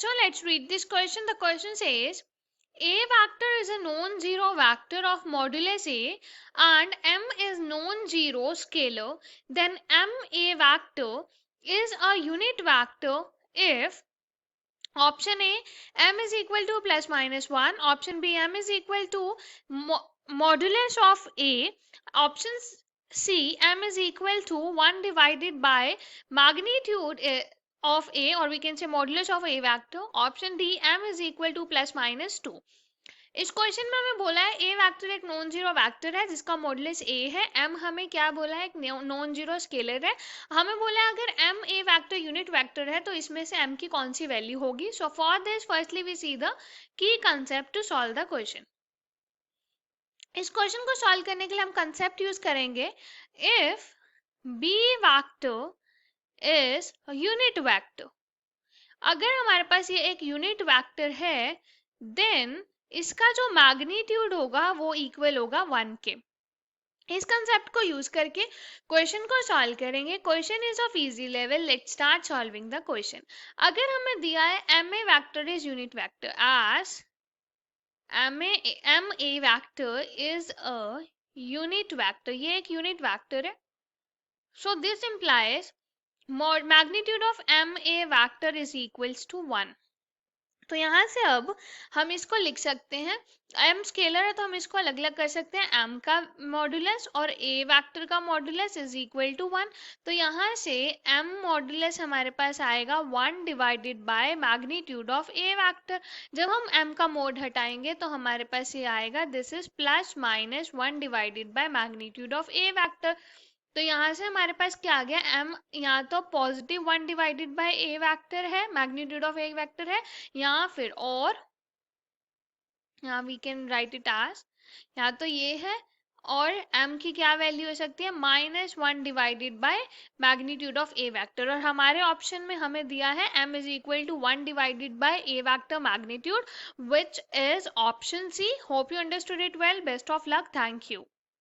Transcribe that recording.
So let's read this question. The question says A vector is a non-zero vector of modulus A and M is non-zero scalar. Then M A vector is a unit vector if option A M is equal to plus minus 1, option B M is equal to modulus of A, option C M is equal to 1 divided by magnitude of A, or we can say modulus of A vector, option D M is equal to plus minus 2. इस question में हमें बोला है ए vector एक non zero vector है जिसका modulus ए है, M हमें क्या बोला है, एक नॉन जीरो स्केलर है। हमें बोला है अगर M A vector unit vector है तो इसमें से एम की कौन सी वैल्यू होगी। So for this firstly we see the key concept to solve the question. इस क्वेश्चन को सॉल्व करने के लिए हम कंसेप्ट यूज करेंगे if B vector is unit vector. अगर हमारे पास ये एक यूनिट वेक्टर है देन इसका जो मैग्नीट्यूड होगा वो इक्वल होगा 1 के। इस कंसेप्ट को यूज करके क्वेश्चन को सॉल्व करेंगे। Question is of easy level, let's start solving the question. अगर हमें दिया है M A vector is unit vector as M A vector is a unit vector, ये एक यूनिट वेक्टर है। So this implies magnitude of M A vector is equals to 1। तो यहाँ से अब हम इसको लिख सकते हैं, m स्केलर है तो हम इसको अलग अलग कर सकते हैं, m का मॉडुलस और a वेक्टर का मॉडुलस इज इक्वल टू 1। तो यहाँ से m मॉडुलस हमारे पास आएगा 1 divided by magnitude of a vector. जब हम m का मोड हटाएंगे तो हमारे पास ये आएगा this is plus minus 1 divided by magnitude of a vector. तो यहाँ से हमारे पास क्या आ गया, m यहाँ तो positive 1 divided by a vector है, मैग्नीट्यूड ऑफ a वेक्टर है, यहाँ फिर और यहाँ we can write it as यहाँ तो ये है और m की क्या वैल्यू हो सकती है -1 divided by magnitude of a vector. और हमारे ऑप्शन में हमें दिया है m is equal to 1 divided by a vector magnitude which is option C. Hope you understood it well. Best of luck. Thank you.